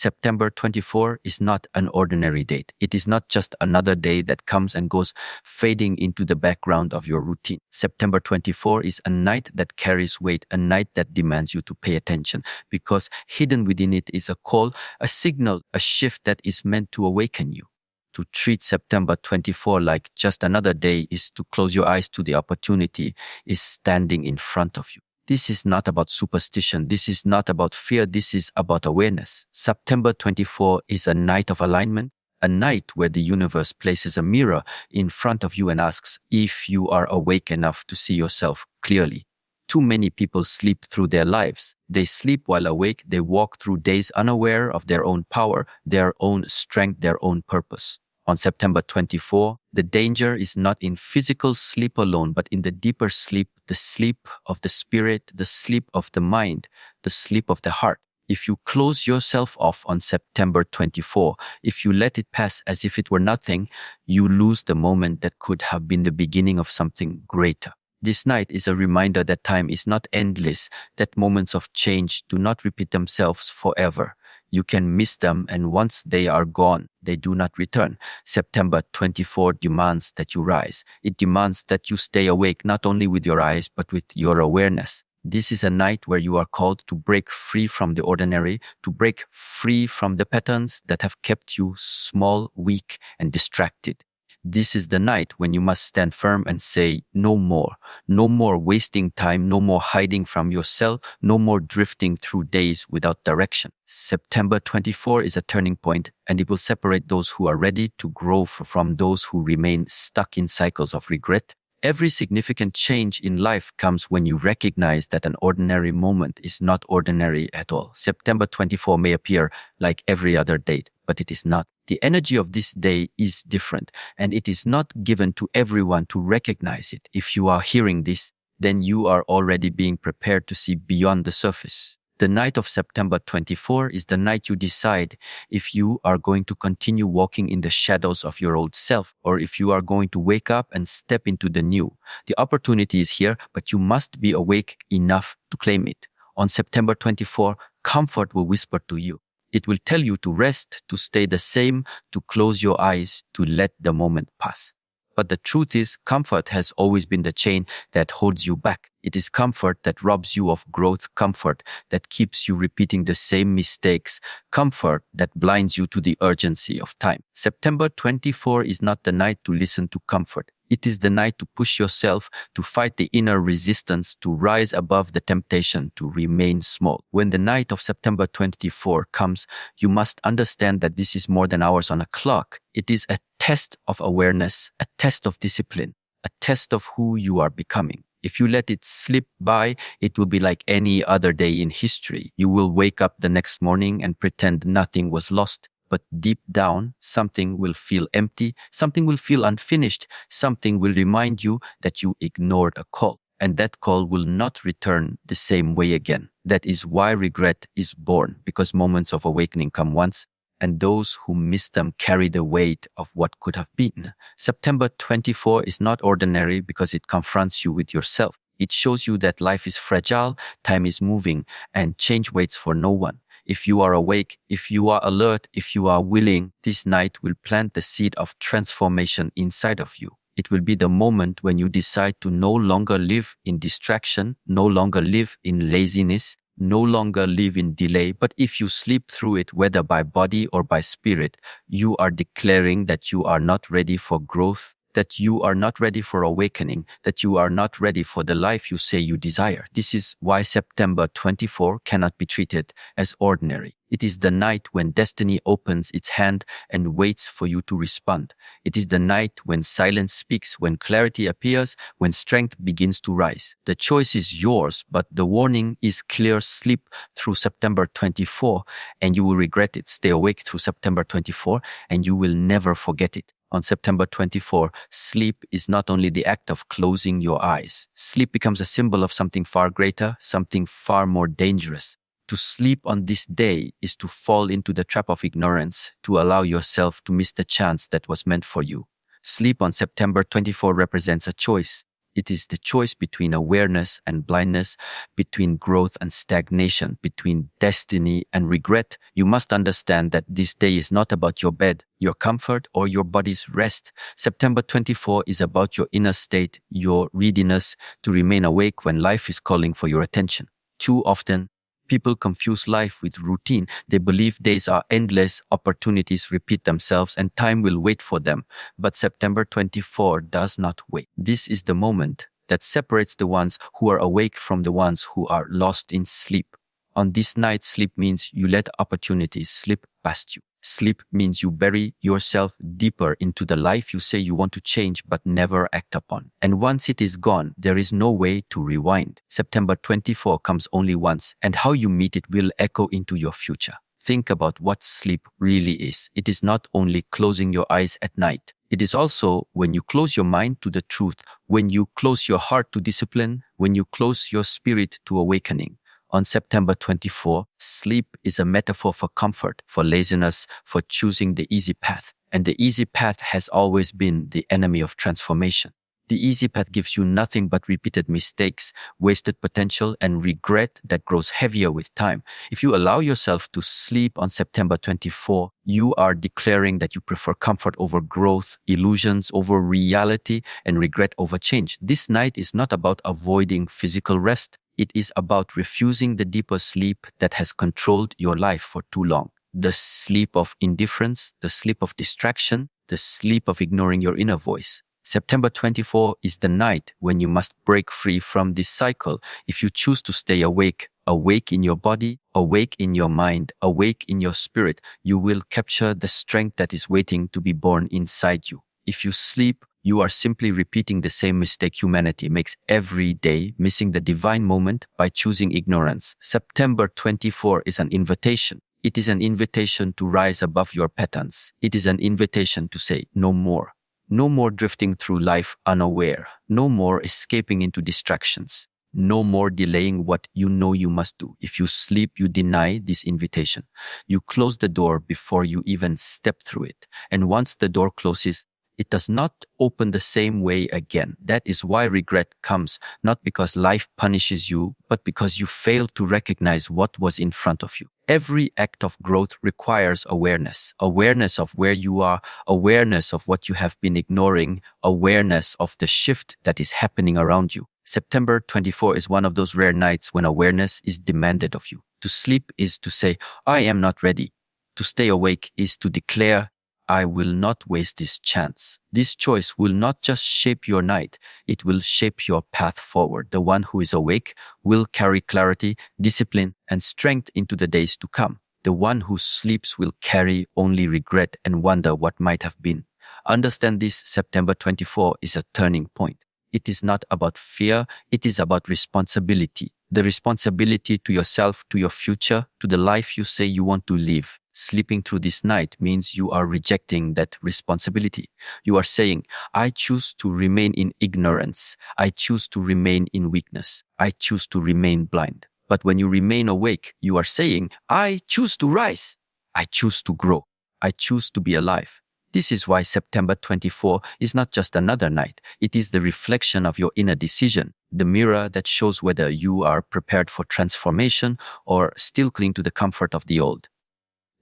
September 24 is not an ordinary date. It is not just another day that comes and goes, fading into the background of your routine. September 24 is a night that carries weight, a night that demands you to pay attention, because hidden within it is a call, a signal, a shift that is meant to awaken you. To treat September 24 like just another day is to close your eyes to the opportunity is standing in front of you. This is not about superstition. This is not about fear. This is about awareness. September 24 is a night of alignment, a night where the universe places a mirror in front of you and asks if you are awake enough to see yourself clearly. Too many people sleep through their lives. They sleep while awake. They walk through days unaware of their own power, their own strength, their own purpose. On September 24, the danger is not in physical sleep alone, but in the deeper sleep, the sleep of the spirit, the sleep of the mind, the sleep of the heart. If you close yourself off on September 24, if you let it pass as if it were nothing, you lose the moment that could have been the beginning of something greater. This night is a reminder that time is not endless, that moments of change do not repeat themselves forever. You can miss them, and once they are gone, they do not return. September 24 demands that you rise. It demands that you stay awake not only with your eyes, but with your awareness. This is a night where you are called to break free from the ordinary, to break free from the patterns that have kept you small, weak, and distracted. This is the night when you must stand firm and say, no more. No more wasting time, no more hiding from yourself, no more drifting through days without direction. September 24 is a turning point, and it will separate those who are ready to grow from those who remain stuck in cycles of regret. Every significant change in life comes when you recognize that an ordinary moment is not ordinary at all. September 24 may appear like every other date, but it is not. The energy of this day is different, and it is not given to everyone to recognize it. If you are hearing this, then you are already being prepared to see beyond the surface. The night of September 24 is the night you decide if you are going to continue walking in the shadows of your old self, or if you are going to wake up and step into the new. The opportunity is here, but you must be awake enough to claim it. On September 24, comfort will whisper to you. It will tell you to rest, to stay the same, to close your eyes, to let the moment pass. But the truth is, comfort has always been the chain that holds you back. It is comfort that robs you of growth, comfort that keeps you repeating the same mistakes, comfort that blinds you to the urgency of time. September 24 is not the night to listen to comfort. It is the night to push yourself, to fight the inner resistance, to rise above the temptation to remain small. When the night of September 24 comes, you must understand that this is more than hours on a clock. It is a test of awareness, a test of discipline, a test of who you are becoming. If you let it slip by, it will be like any other day in history. You will wake up the next morning and pretend nothing was lost. But deep down, something will feel empty, something will feel unfinished, something will remind you that you ignored a call, and that call will not return the same way again. That is why regret is born, because moments of awakening come once, and those who miss them carry the weight of what could have been. September 24 is not ordinary because it confronts you with yourself. It shows you that life is fragile, time is moving, and change waits for no one. If you are awake, if you are alert, if you are willing, this night will plant the seed of transformation inside of you. It will be the moment when you decide to no longer live in distraction, no longer live in laziness, no longer live in delay. But if you sleep through it, whether by body or by spirit, you are declaring that you are not ready for growth, that you are not ready for awakening, that you are not ready for the life you say you desire. This is why September 24 cannot be treated as ordinary. It is the night when destiny opens its hand and waits for you to respond. It is the night when silence speaks, when clarity appears, when strength begins to rise. The choice is yours, but the warning is clear. Sleep through September 24 and you will regret it. Stay awake through September 24 and you will never forget it. On September 24, sleep is not only the act of closing your eyes. Sleep becomes a symbol of something far greater, something far more dangerous. To sleep on this day is to fall into the trap of ignorance, to allow yourself to miss the chance that was meant for you. Sleep on September 24 represents a choice. It is the choice between awareness and blindness, between growth and stagnation, between destiny and regret. You must understand that this day is not about your bed, your comfort, or your body's rest. September 24 is about your inner state, your readiness to remain awake when life is calling for your attention. Too often, people confuse life with routine. They believe days are endless, opportunities repeat themselves, and time will wait for them. But September 24 does not wait. This is the moment that separates the ones who are awake from the ones who are lost in sleep. On this night, sleep means you let opportunities slip past you. Sleep means you bury yourself deeper into the life you say you want to change but never act upon. And once it is gone, there is no way to rewind. September 24 comes only once, and how you meet it will echo into your future. Think about what sleep really is. It is not only closing your eyes at night. It is also when you close your mind to the truth, when you close your heart to discipline, when you close your spirit to awakening. On September 24, sleep is a metaphor for comfort, for laziness, for choosing the easy path. And the easy path has always been the enemy of transformation. The easy path gives you nothing but repeated mistakes, wasted potential, and regret that grows heavier with time. If you allow yourself to sleep on September 24, you are declaring that you prefer comfort over growth, illusions over reality, and regret over change. This night is not about avoiding physical rest. It is about refusing the deeper sleep that has controlled your life for too long. The sleep of indifference, the sleep of distraction, the sleep of ignoring your inner voice. September 24 is the night when you must break free from this cycle. If you choose to stay awake, awake in your body, awake in your mind, awake in your spirit, you will capture the strength that is waiting to be born inside you. If you sleep, you are simply repeating the same mistake humanity makes every day, missing the divine moment by choosing ignorance. September 24 is an invitation. It is an invitation to rise above your patterns. It is an invitation to say no more. No more drifting through life unaware. No more escaping into distractions. No more delaying what you know you must do. If you sleep, you deny this invitation. You close the door before you even step through it. And once the door closes, it does not open the same way again. That is why regret comes, not because life punishes you, but because you failed to recognize what was in front of you. Every act of growth requires awareness. Awareness of where you are, awareness of what you have been ignoring, awareness of the shift that is happening around you. September 24 is one of those rare nights when awareness is demanded of you. To sleep is to say, I am not ready. To stay awake is to declare, I will not waste this chance. This choice will not just shape your night, it will shape your path forward. The one who is awake will carry clarity, discipline, and strength into the days to come. The one who sleeps will carry only regret and wonder what might have been. Understand this, September 24 is a turning point. It is not about fear, it is about responsibility. The responsibility to yourself, to your future, to the life you say you want to live. Sleeping through this night means you are rejecting that responsibility. You are saying, I choose to remain in ignorance. I choose to remain in weakness. I choose to remain blind. But when you remain awake, you are saying, I choose to rise. I choose to grow. I choose to be alive. This is why September 24 is not just another night. It is the reflection of your inner decision, the mirror that shows whether you are prepared for transformation or still cling to the comfort of the old.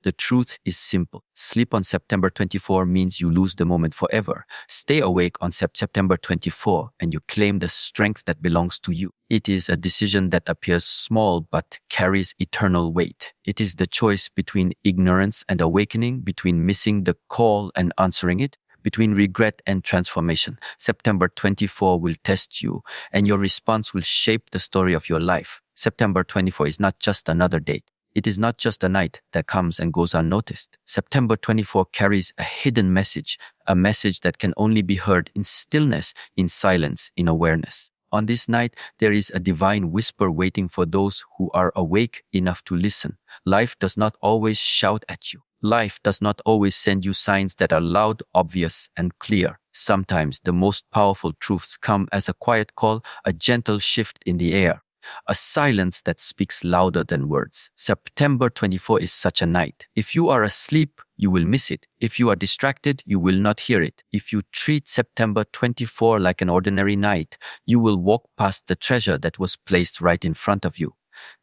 The truth is simple. Sleep on September 24 means you lose the moment forever. Stay awake on September 24 and you claim the strength that belongs to you. It is a decision that appears small but carries eternal weight. It is the choice between ignorance and awakening, between missing the call and answering it, between regret and transformation. September 24 will test you, and your response will shape the story of your life. September 24 is not just another date. It is not just a night that comes and goes unnoticed. September 24 carries a hidden message, a message that can only be heard in stillness, in silence, in awareness. On this night, there is a divine whisper waiting for those who are awake enough to listen. Life does not always shout at you. Life does not always send you signs that are loud, obvious, and clear. Sometimes the most powerful truths come as a quiet call, a gentle shift in the air. A silence that speaks louder than words. September 24 is such a night. If you are asleep, you will miss it. If you are distracted, you will not hear it. If you treat September 24 like an ordinary night, you will walk past the treasure that was placed right in front of you.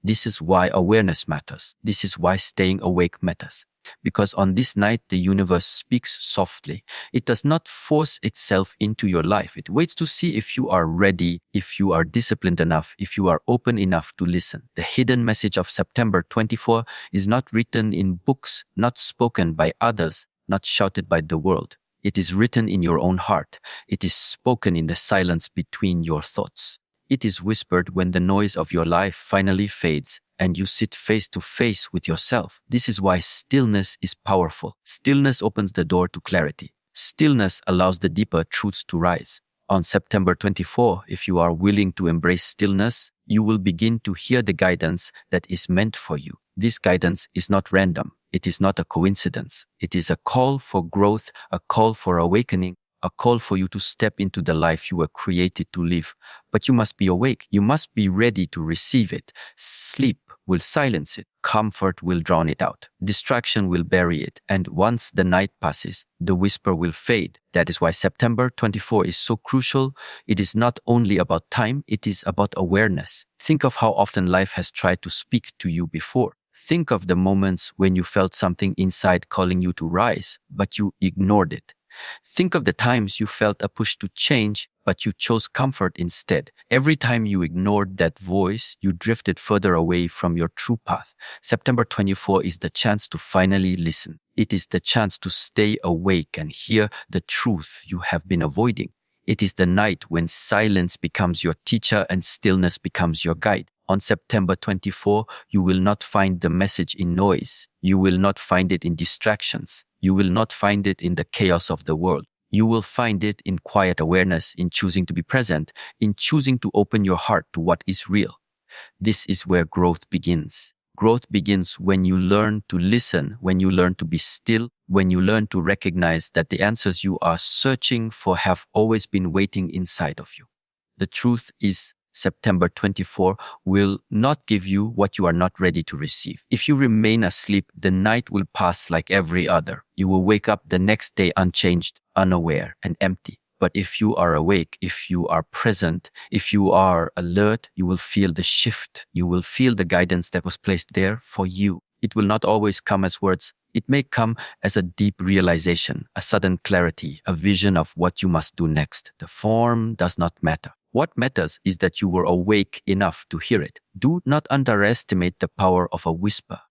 This is why awareness matters. This is why staying awake matters. Because on this night, the universe speaks softly. It does not force itself into your life. It waits to see if you are ready, if you are disciplined enough, if you are open enough to listen. The hidden message of September 24 is not written in books, not spoken by others, not shouted by the world. It is written in your own heart. It is spoken in the silence between your thoughts. It is whispered when the noise of your life finally fades and you sit face to face with yourself. This is why stillness is powerful. Stillness opens the door to clarity. Stillness allows the deeper truths to rise. On September 24, if you are willing to embrace stillness, you will begin to hear the guidance that is meant for you. This guidance is not random. It is not a coincidence. It is a call for growth, a call for awakening, a call for you to step into the life you were created to live. But you must be awake. You must be ready to receive it. Sleep will silence it. Comfort will drown it out. Distraction will bury it. And once the night passes, the whisper will fade. That is why September 24 is so crucial. It is not only about time, it is about awareness. Think of how often life has tried to speak to you before. Think of the moments when you felt something inside calling you to rise, but you ignored it. Think of the times you felt a push to change, but you chose comfort instead. Every time you ignored that voice, you drifted further away from your true path. September 24 is the chance to finally listen. It is the chance to stay awake and hear the truth you have been avoiding. It is the night when silence becomes your teacher and stillness becomes your guide. On September 24, you will not find the message in noise. You will not find it in distractions. You will not find it in the chaos of the world. You will find it in quiet awareness, in choosing to be present, in choosing to open your heart to what is real. This is where growth begins. Growth begins when you learn to listen, when you learn to be still, when you learn to recognize that the answers you are searching for have always been waiting inside of you. The truth is, September 24 will not give you what you are not ready to receive. If you remain asleep, the night will pass like every other. You will wake up the next day unchanged, unaware, and empty. But if you are awake, if you are present, if you are alert, you will feel the shift. You will feel the guidance that was placed there for you. It will not always come as words. It may come as a deep realization, a sudden clarity, a vision of what you must do next. The form does not matter. What matters is that you were awake enough to hear it. Do not underestimate the power of a whisper.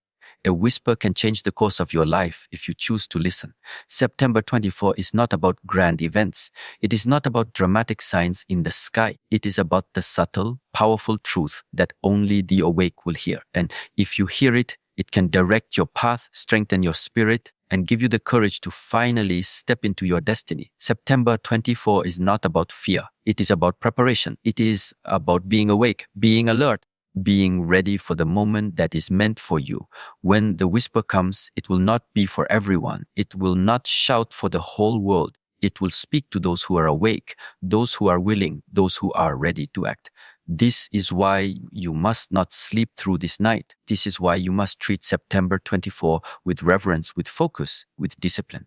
A whisper can change the course of your life if you choose to listen. September 24 is not about grand events. It is not about dramatic signs in the sky. It is about the subtle, powerful truth that only the awake will hear. And if you hear it, it can direct your path, strengthen your spirit, and give you the courage to finally step into your destiny. September 24 is not about fear. It is about preparation. It is about being awake, being alert, being ready for the moment that is meant for you. When the whisper comes, it will not be for everyone. It will not shout for the whole world. It will speak to those who are awake, those who are willing, those who are ready to act. This is why you must not sleep through this night. This is why you must treat September 24 with reverence, with focus, with discipline.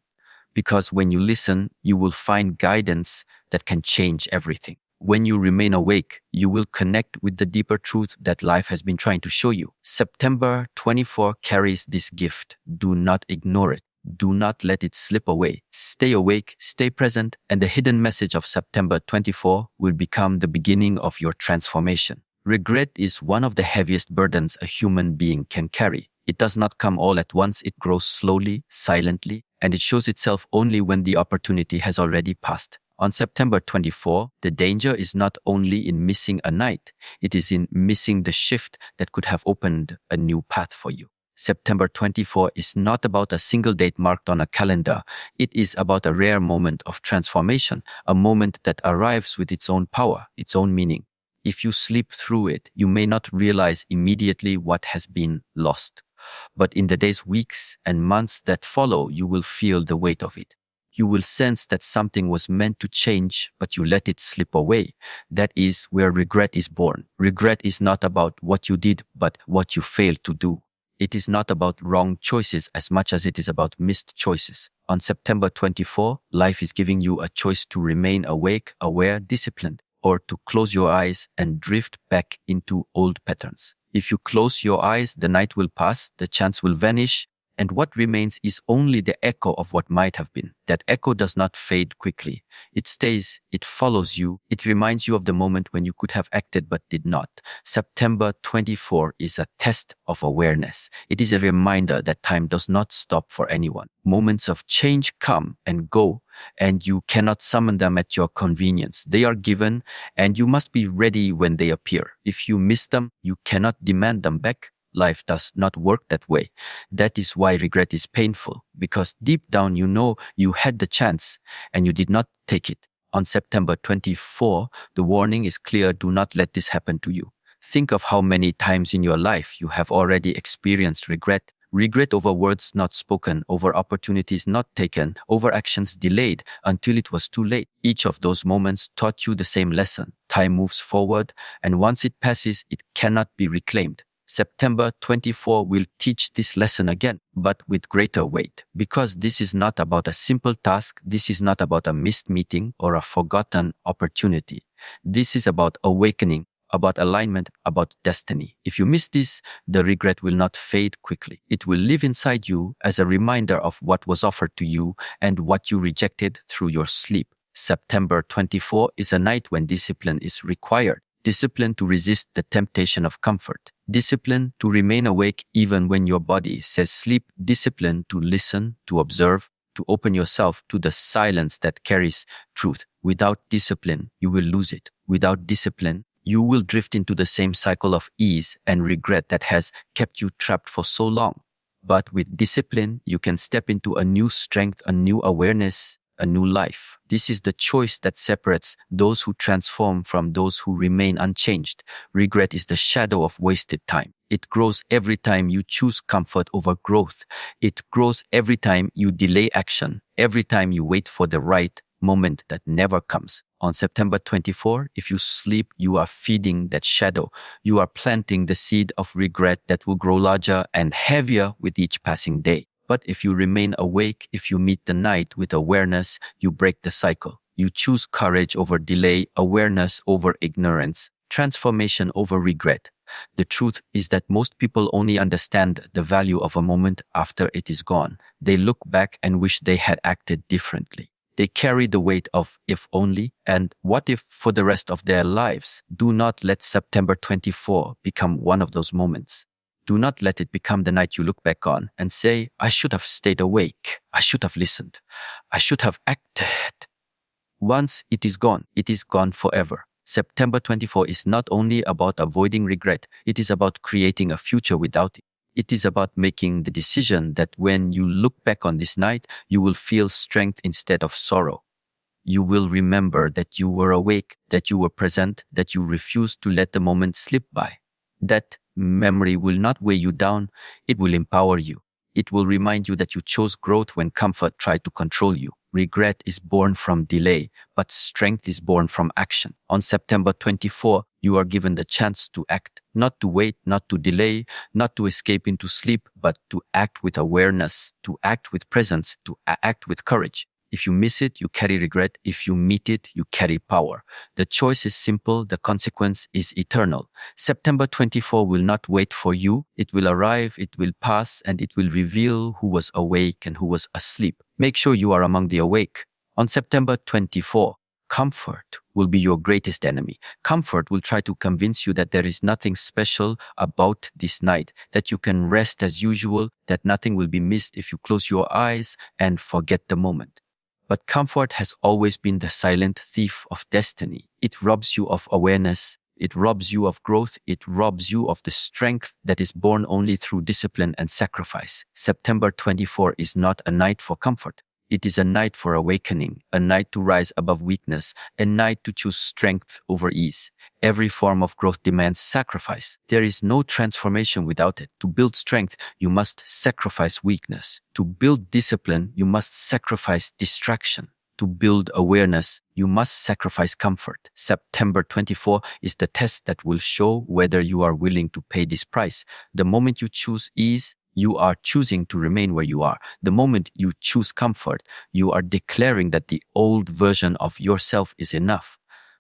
Because when you listen, you will find guidance that can change everything. When you remain awake, you will connect with the deeper truth that life has been trying to show you. September 24 carries this gift. Do not ignore it. Do not let it slip away. Stay awake, stay present, and the hidden message of September 24 will become the beginning of your transformation. Regret is one of the heaviest burdens a human being can carry. It does not come all at once. It grows slowly, silently, and it shows itself only when the opportunity has already passed. On September 24, the danger is not only in missing a night, it is in missing the shift that could have opened a new path for you. September 24 is not about a single date marked on a calendar. It is about a rare moment of transformation, a moment that arrives with its own power, its own meaning. If you sleep through it, you may not realize immediately what has been lost. But in the days, weeks, and months that follow, you will feel the weight of it. You will sense that something was meant to change, but you let it slip away. That is where regret is born. Regret is not about what you did, but what you failed to do. It is not about wrong choices as much as it is about missed choices. On September 24, life is giving you a choice to remain awake, aware, disciplined, or to close your eyes and drift back into old patterns. If you close your eyes, the night will pass, the chance will vanish, and what remains is only the echo of what might have been. That echo does not fade quickly. It stays, it follows you, it reminds you of the moment when you could have acted but did not. September 24 is a test of awareness. It is a reminder that time does not stop for anyone. Moments of change come and go, and you cannot summon them at your convenience. They are given, and you must be ready when they appear. If you miss them, you cannot demand them back. Life does not work that way. That is why regret is painful, because deep down you know you had the chance and you did not take it. On September 24, the warning is clear: do not let this happen to you. Think of how many times in your life you have already experienced regret. Regret over words not spoken, over opportunities not taken, over actions delayed until it was too late. Each of those moments taught you the same lesson. Time moves forward, and once it passes, it cannot be reclaimed. September 24 will teach this lesson again, but with greater weight. Because this is not about a simple task, this is not about a missed meeting or a forgotten opportunity. This is about awakening, about alignment, about destiny. If you miss this, the regret will not fade quickly. It will live inside you as a reminder of what was offered to you and what you rejected through your sleep. September 24 is a night when discipline is required. Discipline to resist the temptation of comfort. Discipline to remain awake even when your body says sleep. Discipline to listen, to observe, to open yourself to the silence that carries truth. Without discipline, you will lose it. Without discipline, you will drift into the same cycle of ease and regret that has kept you trapped for so long. But with discipline, you can step into a new strength, a new awareness, a new life. This is the choice that separates those who transform from those who remain unchanged. Regret is the shadow of wasted time. It grows every time you choose comfort over growth. It grows every time you delay action, every time you wait for the right moment that never comes. On September 24, if you sleep, you are feeding that shadow. You are planting the seed of regret that will grow larger and heavier with each passing day. But if you remain awake, if you meet the night with awareness, you break the cycle. You choose courage over delay, awareness over ignorance, transformation over regret. The truth is that most people only understand the value of a moment after it is gone. They look back and wish they had acted differently. They carry the weight of if only and what if for the rest of their lives. Do not let September 24 become one of those moments. Do not let it become the night you look back on and say, I should have stayed awake. I should have listened. I should have acted. Once it is gone forever. September 24 is not only about avoiding regret, it is about creating a future without it. It is about making the decision that when you look back on this night, you will feel strength instead of sorrow. You will remember that you were awake, that you were present, that you refused to let the moment slip by. That memory will not weigh you down, it will empower you. It will remind you that you chose growth when comfort tried to control you. Regret is born from delay, but strength is born from action. On September 24, you are given the chance to act, not to wait, not to delay, not to escape into sleep, but to act with awareness, to act with presence, to act with courage. If you miss it, you carry regret. If you meet it, you carry power. The choice is simple. The consequence is eternal. September 24 will not wait for you. It will arrive, it will pass, and it will reveal who was awake and who was asleep. Make sure you are among the awake. On September 24, comfort will be your greatest enemy. Comfort will try to convince you that there is nothing special about this night, that you can rest as usual, that nothing will be missed if you close your eyes and forget the moment. But comfort has always been the silent thief of destiny. It robs you of awareness. It robs you of growth. It robs you of the strength that is born only through discipline and sacrifice. September 24 is not a night for comfort. It is a night for awakening, a night to rise above weakness, a night to choose strength over ease. Every form of growth demands sacrifice. There is no transformation without it. To build strength, you must sacrifice weakness. To build discipline, you must sacrifice distraction. To build awareness, you must sacrifice comfort. September 24 is the test that will show whether you are willing to pay this price. The moment you choose ease, you are choosing to remain where you are. The moment you choose comfort, you are declaring that the old version of yourself is enough.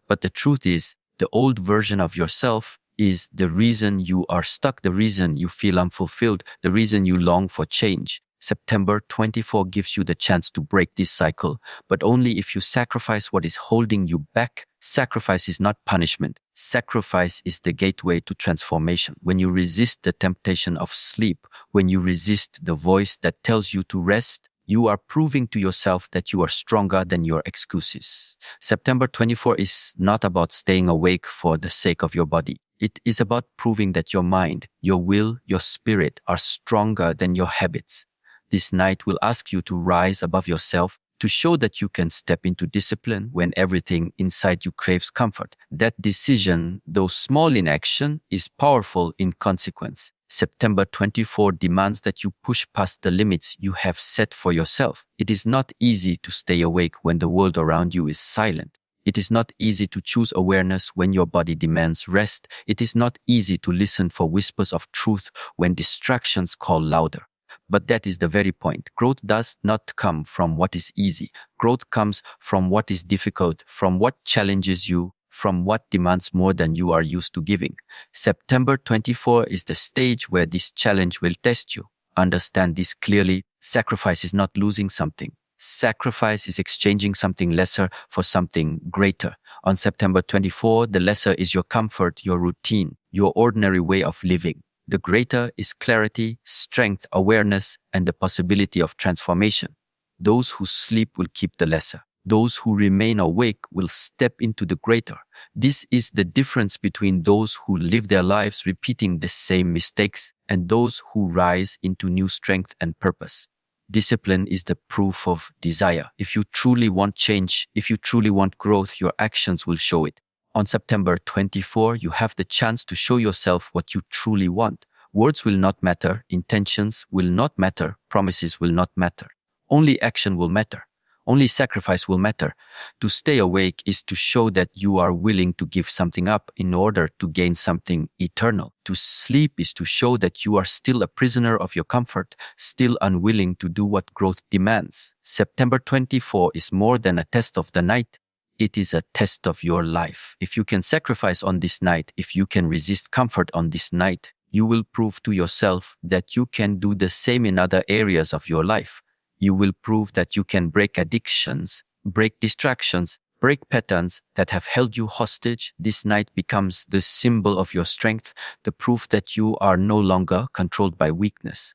But the truth is, the old version of yourself is the reason you are stuck, the reason you feel unfulfilled, the reason you long for change. September 24 gives you the chance to break this cycle, but only if you sacrifice what is holding you back. Sacrifice is not punishment. Sacrifice is the gateway to transformation. When you resist the temptation of sleep, when you resist the voice that tells you to rest, you are proving to yourself that you are stronger than your excuses. September 24 is not about staying awake for the sake of your body. It is about proving that your mind, your will, your spirit are stronger than your habits. This night will ask you to rise above yourself, to show that you can step into discipline when everything inside you craves comfort. That decision, though small in action, is powerful in consequence. September 24 demands that you push past the limits you have set for yourself. It is not easy to stay awake when the world around you is silent. It is not easy to choose awareness when your body demands rest. It is not easy to listen for whispers of truth when distractions call louder. But that is the very point. Growth does not come from what is easy. Growth comes from what is difficult, from what challenges you, from what demands more than you are used to giving. September 24 is the stage where this challenge will test you. Understand this clearly. Sacrifice is not losing something. Sacrifice is exchanging something lesser for something greater. On September 24, the lesser is your comfort, your routine, your ordinary way of living. The greater is clarity, strength, awareness, and the possibility of transformation. Those who sleep will keep the lesser. Those who remain awake will step into the greater. This is the difference between those who live their lives repeating the same mistakes and those who rise into new strength and purpose. Discipline is the proof of desire. If you truly want change, if you truly want growth, your actions will show it. On September 24, you have the chance to show yourself what you truly want. Words will not matter, intentions will not matter, promises will not matter. Only action will matter. Only sacrifice will matter. To stay awake is to show that you are willing to give something up in order to gain something eternal. To sleep is to show that you are still a prisoner of your comfort, still unwilling to do what growth demands. September 24 is more than a test of the night. It is a test of your life. If you can sacrifice on this night, if you can resist comfort on this night, you will prove to yourself that you can do the same in other areas of your life. You will prove that you can break addictions, break distractions, break patterns that have held you hostage. This night becomes the symbol of your strength, the proof that you are no longer controlled by weakness.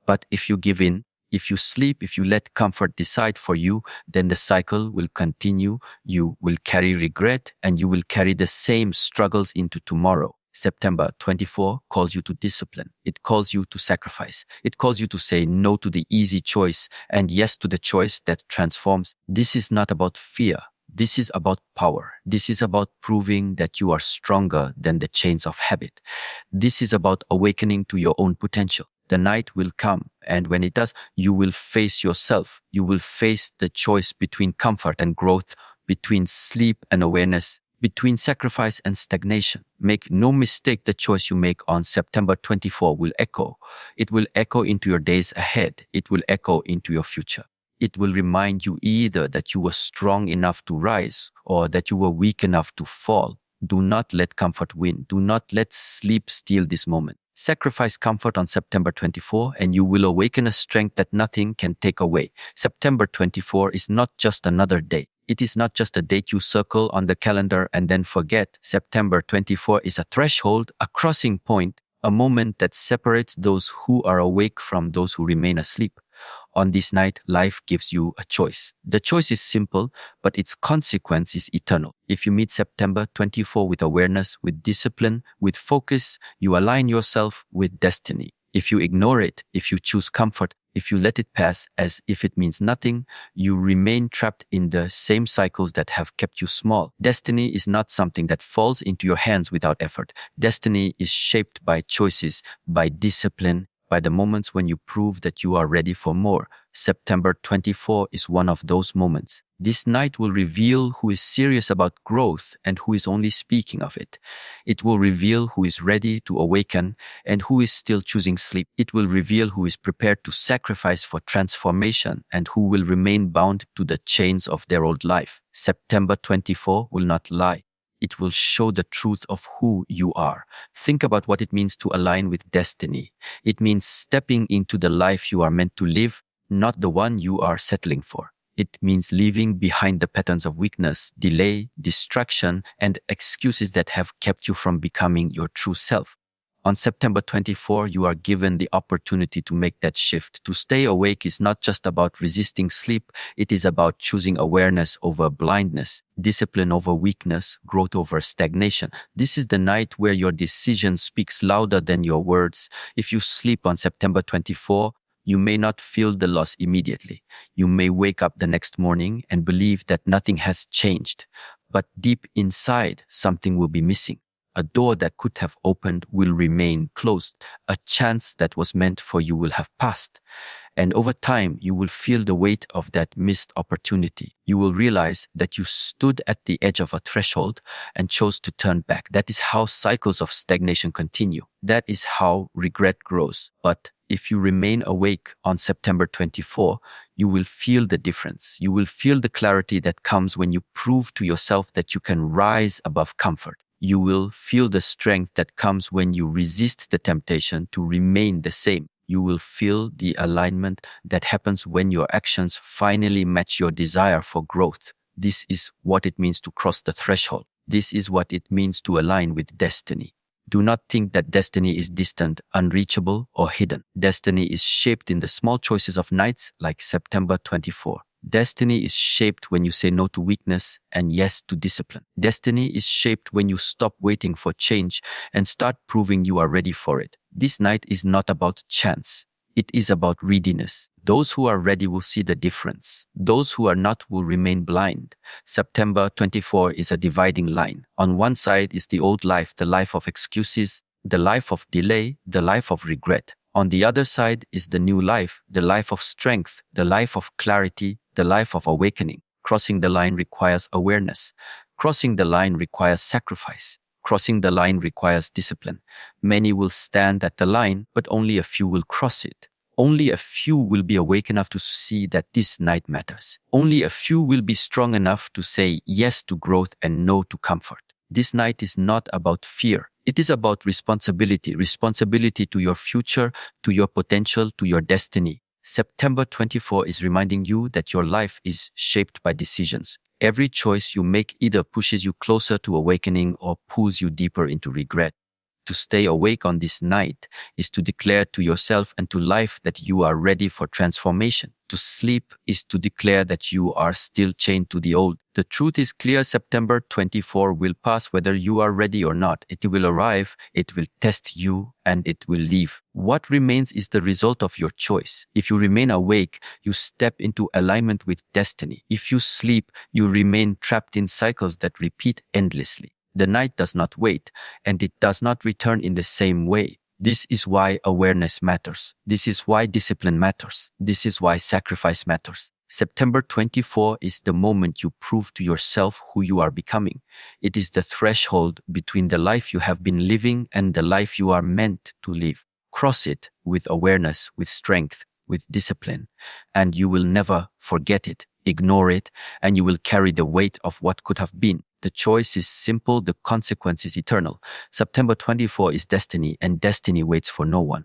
But if you give in, if you sleep, if you let comfort decide for you, then the cycle will continue. You will carry regret and you will carry the same struggles into tomorrow. September 24 calls you to discipline. It calls you to sacrifice. It calls you to say no to the easy choice and yes to the choice that transforms. This is not about fear. This is about power. This is about proving that you are stronger than the chains of habit. This is about awakening to your own potential. The night will come, and when it does, you will face yourself. You will face the choice between comfort and growth, between sleep and awareness, between sacrifice and stagnation. Make no mistake, the choice you make on September 24 will echo. It will echo into your days ahead. It will echo into your future. It will remind you either that you were strong enough to rise or that you were weak enough to fall. Do not let comfort win. Do not let sleep steal this moment. Sacrifice comfort on September 24 and you will awaken a strength that nothing can take away. September 24 is not just another day. It is not just a date you circle on the calendar and then forget. September 24 is a threshold, a crossing point, a moment that separates those who are awake from those who remain asleep. On this night, life gives you a choice. The choice is simple, but its consequence is eternal. If you meet September 24 with awareness, with discipline, with focus, you align yourself with destiny. If you ignore it, if you choose comfort, if you let it pass as if it means nothing, you remain trapped in the same cycles that have kept you small. Destiny is not something that falls into your hands without effort. Destiny is shaped by choices, by discipline, by by the moments when you prove that you are ready for more. September 24 is one of those moments. This night will reveal who is serious about growth and who is only speaking of it. It will reveal who is ready to awaken and who is still choosing sleep. It will reveal who is prepared to sacrifice for transformation and who will remain bound to the chains of their old life. September 24 will not lie. It will show the truth of who you are. Think about what it means to align with destiny. It means stepping into the life you are meant to live, not the one you are settling for. It means leaving behind the patterns of weakness, delay, distraction, and excuses that have kept you from becoming your true self. On September 24, you are given the opportunity to make that shift. To stay awake is not just about resisting sleep, it is about choosing awareness over blindness, discipline over weakness, growth over stagnation. This is the night where your decision speaks louder than your words. If you sleep on September 24, you may not feel the loss immediately. You may wake up the next morning and believe that nothing has changed. But deep inside, something will be missing. A door that could have opened will remain closed. A chance that was meant for you will have passed. And over time, you will feel the weight of that missed opportunity. You will realize that you stood at the edge of a threshold and chose to turn back. That is how cycles of stagnation continue. That is how regret grows. But if you remain awake on September 24, you will feel the difference. You will feel the clarity that comes when you prove to yourself that you can rise above comfort. You will feel the strength that comes when you resist the temptation to remain the same. You will feel the alignment that happens when your actions finally match your desire for growth. This is what it means to cross the threshold. This is what it means to align with destiny. Do not think that destiny is distant, unreachable, or hidden. Destiny is shaped in the small choices of nights like September 24. Destiny is shaped when you say no to weakness and yes to discipline. Destiny is shaped when you stop waiting for change and start proving you are ready for it. This night is not about chance. It is about readiness. Those who are ready will see the difference. Those who are not will remain blind. September 24 is a dividing line. On one side is the old life, the life of excuses, the life of delay, the life of regret. On the other side is the new life, the life of strength, the life of clarity, the life of awakening. Crossing the line requires awareness. Crossing the line requires sacrifice. Crossing the line requires discipline. Many will stand at the line, but only a few will cross it. Only a few will be awake enough to see that this night matters. Only a few will be strong enough to say yes to growth and no to comfort. This night is not about fear. It is about responsibility. Responsibility to your future, to your potential, to your destiny. September 24 is reminding you that your life is shaped by decisions. Every choice you make either pushes you closer to awakening or pulls you deeper into regret. To stay awake on this night is to declare to yourself and to life that you are ready for transformation. To sleep is to declare that you are still chained to the old. The truth is clear. September 24 will pass whether you are ready or not. It will arrive, it will test you, and it will leave. What remains is the result of your choice. If you remain awake, you step into alignment with destiny. If you sleep, you remain trapped in cycles that repeat endlessly. The night does not wait, and it does not return in the same way. This is why awareness matters. This is why discipline matters. This is why sacrifice matters. September 24 is the moment you prove to yourself who you are becoming. It is the threshold between the life you have been living and the life you are meant to live. Cross it with awareness, with strength, with discipline, and you will never forget it, ignore it, and you will carry the weight of what could have been. The choice is simple, the consequence is eternal. September 24 is destiny, and destiny waits for no one.